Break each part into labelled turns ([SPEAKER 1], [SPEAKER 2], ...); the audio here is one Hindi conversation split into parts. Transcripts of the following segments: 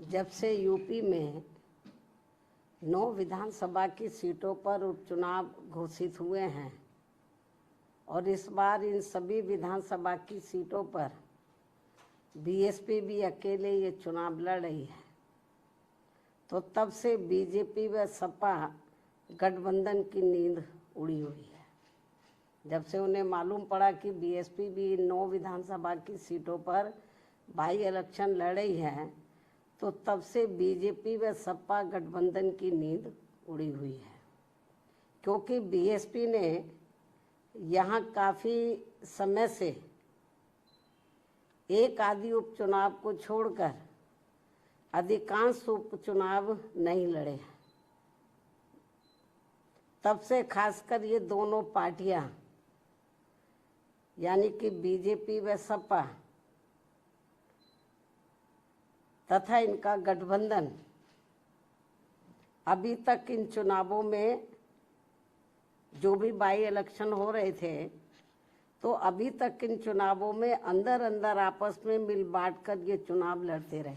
[SPEAKER 1] जब से यूपी में 9 विधानसभा की सीटों पर उपचुनाव घोषित हुए हैं और इस बार इन सभी विधानसभा की सीटों पर बीएसपी भी अकेले ये चुनाव लड़ रही है, तो तब से बीजेपी व सपा गठबंधन की नींद उड़ी हुई है। जब से उन्हें मालूम पड़ा कि बीएसपी भी इन 9 विधानसभा की सीटों पर बाई इलेक्शन लड़ रही है, तो तब से बीजेपी व सपा गठबंधन की नींद उड़ी हुई है, क्योंकि बीएसपी ने यहाँ काफ़ी समय से एक आदि उपचुनाव को छोड़कर अधिकांश उपचुनाव नहीं लड़े। तब से खासकर ये दोनों पार्टियां यानी कि बीजेपी व सपा तथा इनका गठबंधन अभी तक इन चुनावों में जो भी बाई इलेक्शन हो रहे थे, तो अभी तक इन चुनावों में अंदर अंदर आपस में मिल बांट कर ये चुनाव लड़ते रहे।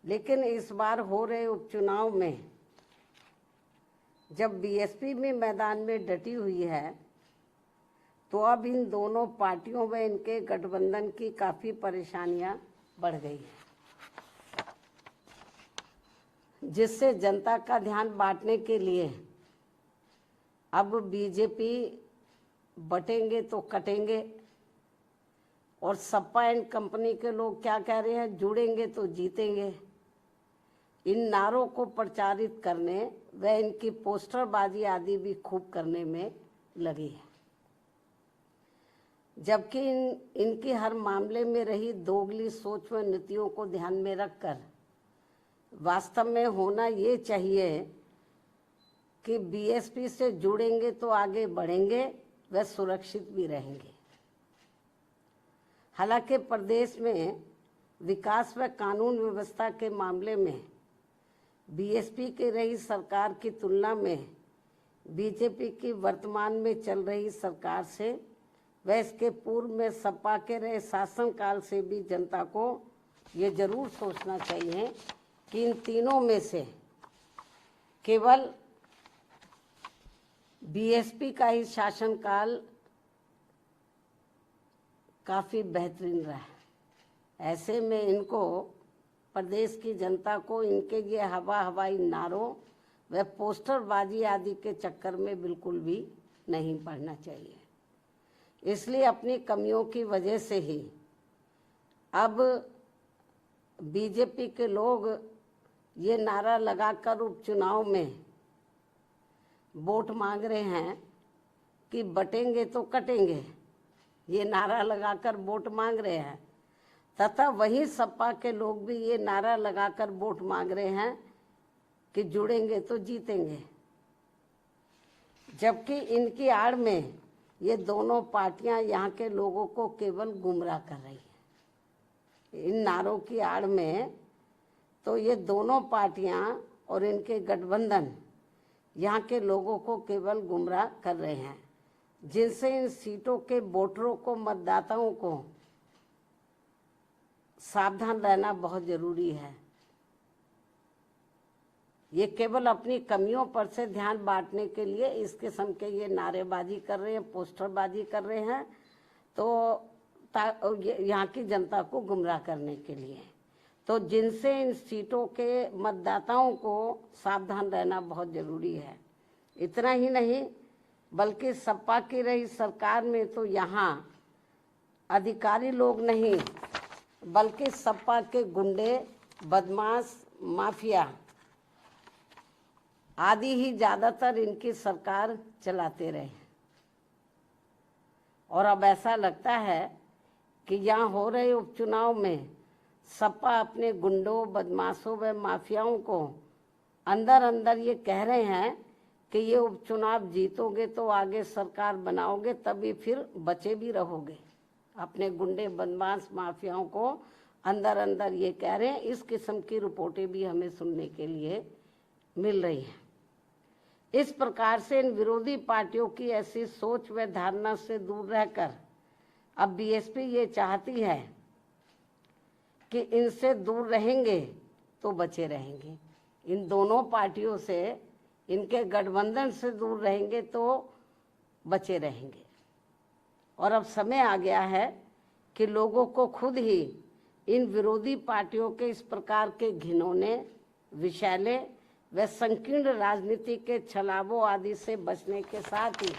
[SPEAKER 1] लेकिन इस बार हो रहे उपचुनाव में जब बीएसपी में मैदान में डटी हुई है, तो अब इन दोनों पार्टियों व इनके गठबंधन की काफ़ी परेशानियां बढ़ गई हैं, जिससे जनता का ध्यान बांटने के लिए अब बीजेपी बटेंगे तो कटेंगे और सपा एंड कंपनी के लोग क्या कह रहे हैं, जुड़ेंगे तो जीतेंगे। इन नारों को प्रचारित करने व इनकी पोस्टरबाजी आदि भी खूब करने में लगी है, जबकि इनकी हर मामले में रही दोगली सोच व नीतियों को ध्यान में रखकर वास्तव में होना ये चाहिए कि बीएसपी से जुड़ेंगे तो आगे बढ़ेंगे व सुरक्षित भी रहेंगे। हालांकि प्रदेश में विकास व कानून व्यवस्था के मामले में बीएसपी की रही सरकार की तुलना में बीजेपी की वर्तमान में चल रही सरकार से व इसके पूर्व में सपा के रहे शासनकाल से भी जनता को ये जरूर सोचना चाहिए कि इन तीनों में से केवल बीएसपी का ही शासनकाल काफ़ी बेहतरीन रहा है। ऐसे में इनको प्रदेश की जनता को इनके ये हवाई नारों व पोस्टरबाजी आदि के चक्कर में बिल्कुल भी नहीं पड़ना चाहिए। इसलिए अपनी कमियों की वजह से ही अब बीजेपी के लोग ये नारा लगाकर उपचुनाव में वोट मांग रहे हैं कि बटेंगे तो कटेंगे, ये नारा लगाकर वोट मांग रहे हैं, तथा वही सपा के लोग भी ये नारा लगाकर वोट मांग रहे हैं कि जुड़ेंगे तो जीतेंगे। जबकि इनकी आड़ में ये दोनों पार्टियां यहाँ के लोगों को केवल गुमराह कर रही हैं। इन नारों की आड़ में तो ये दोनों पार्टियां और इनके गठबंधन यहाँ के लोगों को केवल गुमराह कर रहे हैं, जिनसे इन सीटों के वोटरों को, मतदाताओं को सावधान रहना बहुत जरूरी है। ये केवल अपनी कमियों पर से ध्यान बांटने के लिए इस किस्म के ये नारेबाजी कर रहे हैं, पोस्टरबाजी कर रहे हैं, तो यहाँ की जनता को गुमराह करने के लिए। तो जिनसे इन सीटों के मतदाताओं को सावधान रहना बहुत जरूरी है। इतना ही नहीं बल्कि सपा की रही सरकार में तो यहाँ अधिकारी लोग नहीं बल्कि सपा के गुंडे, बदमाश, माफिया आदि ही ज़्यादातर इनकी सरकार चलाते रहे। और अब ऐसा लगता है कि यहाँ हो रहे उपचुनाव में सपा अपने गुंडों, बदमाशों व माफियाओं को अंदर अंदर ये कह रहे हैं कि ये उपचुनाव जीतोगे तो आगे सरकार बनाओगे, तभी फिर बचे भी रहोगे। अपने गुंडे, बदमाश, माफियाओं को अंदर अंदर ये कह रहे हैं। इस किस्म की रिपोर्टें भी हमें सुनने के लिए मिल रही हैं। इस प्रकार से इन विरोधी पार्टियों की ऐसी सोच व धारणा से दूर रहकर अब बीएसपी ये चाहती है कि इनसे दूर रहेंगे तो बचे रहेंगे, इन दोनों पार्टियों से, इनके गठबंधन से दूर रहेंगे तो बचे रहेंगे। और अब समय आ गया है कि लोगों को खुद ही इन विरोधी पार्टियों के इस प्रकार के घिनौने, विषैले व संकीर्ण राजनीति के छलावों आदि से बचने के साथ ही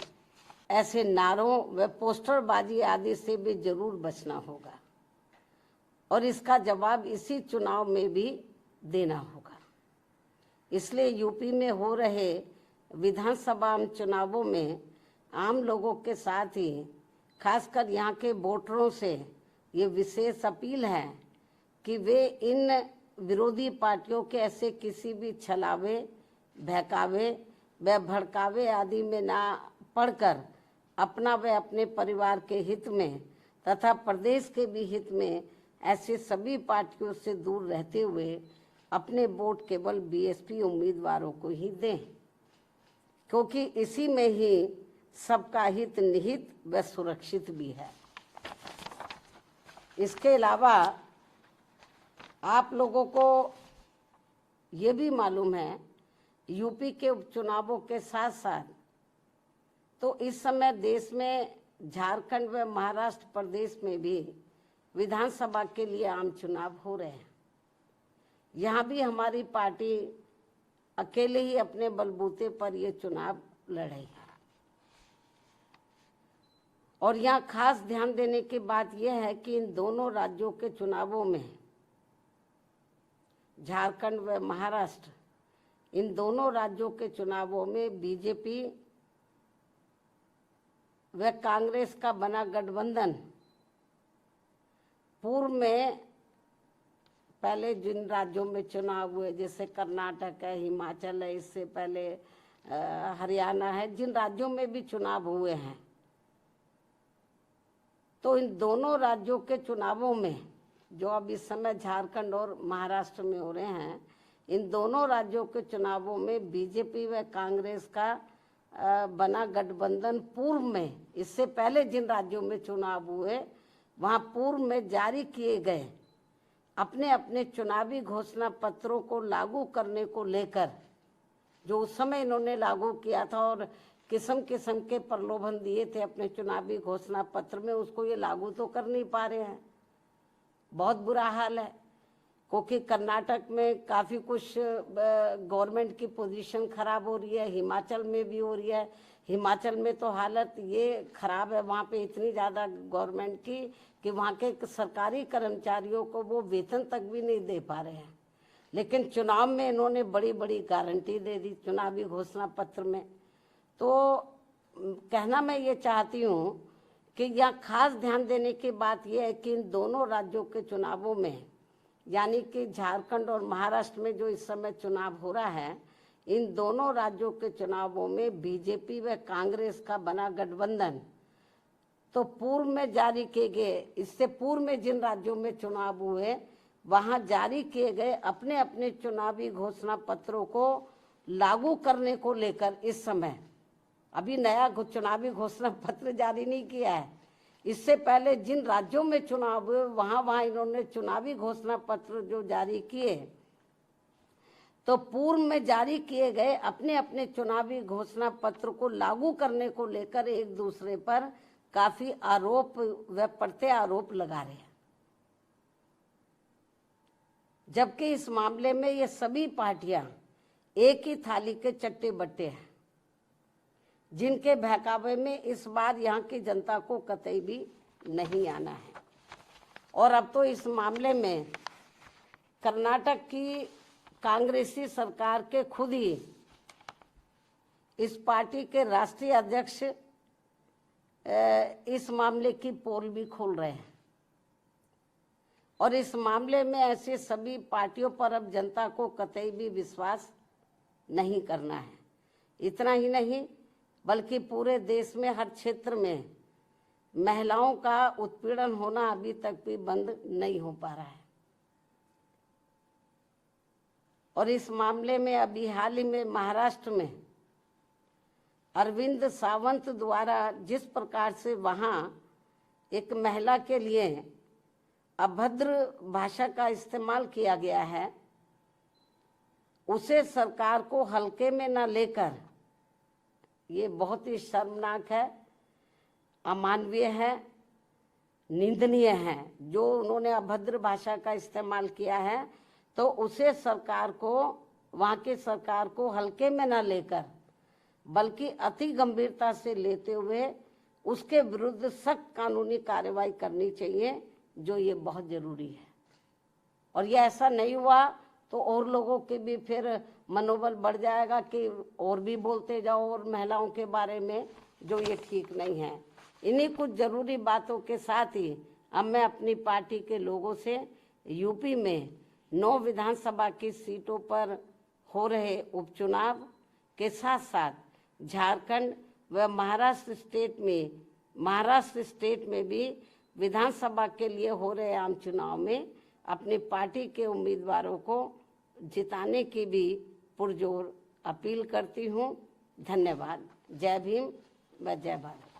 [SPEAKER 1] ऐसे नारों व पोस्टरबाजी आदि से भी जरूर बचना होगा, और इसका जवाब इसी चुनाव में भी देना होगा। इसलिए यूपी में हो रहे विधानसभा चुनावों में आम लोगों के साथ ही खासकर यहाँ के वोटरों से ये विशेष अपील है कि वे इन विरोधी पार्टियों के ऐसे किसी भी छलावे, बहकावे व भड़कावे आदि में ना पड़कर अपना व अपने परिवार के हित में तथा प्रदेश के भी हित में ऐसे सभी पार्टियों से दूर रहते हुए अपने वोट केवल बीएसपी उम्मीदवारों को ही दें, क्योंकि इसी में ही सबका हित निहित व सुरक्षित भी है। इसके अलावा आप लोगों को ये भी मालूम है, यूपी के उपचुनावों के साथ साथ तो इस समय देश में झारखंड व महाराष्ट्र प्रदेश में भी विधानसभा के लिए आम चुनाव हो रहे हैं। यहाँ भी हमारी पार्टी अकेले ही अपने बलबूते पर ये चुनाव लड़ेगी। और यहाँ खास ध्यान देने की बात यह है कि इन दोनों राज्यों के चुनावों में, झारखंड व महाराष्ट्र, इन दोनों राज्यों के चुनावों में बीजेपी व कांग्रेस का बना गठबंधन पूर्व में पहले जिन राज्यों में चुनाव हुए, जैसे कर्नाटक है, हिमाचल है, इससे पहले हरियाणा है, जिन राज्यों में भी चुनाव हुए हैं, तो इन दोनों राज्यों के चुनावों में जो अब इस समय झारखंड और महाराष्ट्र में हो रहे हैं, इन दोनों राज्यों के चुनावों में बीजेपी व कांग्रेस का बना गठबंधन पूर्व में, इससे पहले जिन राज्यों में चुनाव हुए वहाँ पूर्व में जारी किए गए अपने अपने चुनावी घोषणा पत्रों को लागू करने को लेकर, जो उस समय इन्होंने लागू किया था और किस्म किस्म के प्रलोभन दिए थे अपने चुनावी घोषणा पत्र में, उसको ये लागू तो कर नहीं पा रहे हैं। बहुत बुरा हाल है, क्योंकि कर्नाटक में काफ़ी कुछ गवर्नमेंट की पोजीशन खराब हो रही है, हिमाचल में भी हो रही है। हिमाचल में तो हालत ये खराब है वहाँ पे इतनी ज़्यादा गवर्नमेंट की कि वहाँ के सरकारी कर्मचारियों को वो वेतन तक भी नहीं दे पा रहे हैं। लेकिन चुनाव में इन्होंने बड़ी बड़ी गारंटी दे दी चुनावी घोषणा पत्र में। तो कहना मैं ये चाहती हूँ कि यहाँ खास ध्यान देने की बात यह है कि इन दोनों राज्यों के चुनावों में, यानी कि झारखंड और महाराष्ट्र में जो इस समय चुनाव हो रहा है, इन दोनों राज्यों के चुनावों में बीजेपी व कांग्रेस का बना गठबंधन तो पूर्व में जारी किए गए, इससे पूर्व में जिन राज्यों में चुनाव हुए वहाँ जारी किए गए अपने अपने चुनावी घोषणा पत्रों को लागू करने को लेकर इस समय अभी नया चुनावी घोषणा पत्र जारी नहीं किया है। इससे पहले जिन राज्यों में चुनाव हुए वहाँ इन्होंने चुनावी घोषणा पत्र जो जारी किए, तो पूर्व में जारी किए गए अपने अपने चुनावी घोषणा पत्र को लागू करने को लेकर एक दूसरे पर काफी आरोप व प्रत्यारोप लगा रहे हैं। जबकि इस मामले में ये सभी पार्टियां एक ही थाली के चट्टे बट्टे हैं, जिनके बहकावे में इस बार यहाँ की जनता को कतई भी नहीं आना है। और अब तो इस मामले में कर्नाटक की कांग्रेसी सरकार के खुद ही इस पार्टी के राष्ट्रीय अध्यक्ष इस मामले की पोल भी खोल रहे हैं। और इस मामले में ऐसे सभी पार्टियों पर अब जनता को कतई भी विश्वास नहीं करना है। इतना ही नहीं बल्कि पूरे देश में हर क्षेत्र में महिलाओं का उत्पीड़न होना अभी तक भी बंद नहीं हो पा रहा है। और इस मामले में अभी हाल ही में महाराष्ट्र में अरविंद सावंत द्वारा जिस प्रकार से वहाँ एक महिला के लिए अभद्र भाषा का इस्तेमाल किया गया है, उसे सरकार को हल्के में न लेकर, ये बहुत ही शर्मनाक है, अमानवीय है, निंदनीय है। जो उन्होंने अभद्र भाषा का इस्तेमाल किया है तो उसे सरकार को, वहाँ की सरकार को हल्के में न लेकर बल्कि अति गंभीरता से लेते हुए उसके विरुद्ध सख्त कानूनी कार्रवाई करनी चाहिए, जो ये बहुत ज़रूरी है। और ये ऐसा नहीं हुआ तो और लोगों के भी फिर मनोबल बढ़ जाएगा कि और भी बोलते जाओ और महिलाओं के बारे में, जो ये ठीक नहीं है। इन्हीं कुछ ज़रूरी बातों के साथ ही अब मैं अपनी पार्टी के लोगों से यूपी में 9 विधानसभा की सीटों पर हो रहे उपचुनाव के साथ साथ झारखंड व महाराष्ट्र स्टेट में भी विधानसभा के लिए हो रहे आम चुनाव में अपनी पार्टी के उम्मीदवारों को जिताने की भी पुरजोर अपील करती हूँ। धन्यवाद। जय भीम व जय भारत।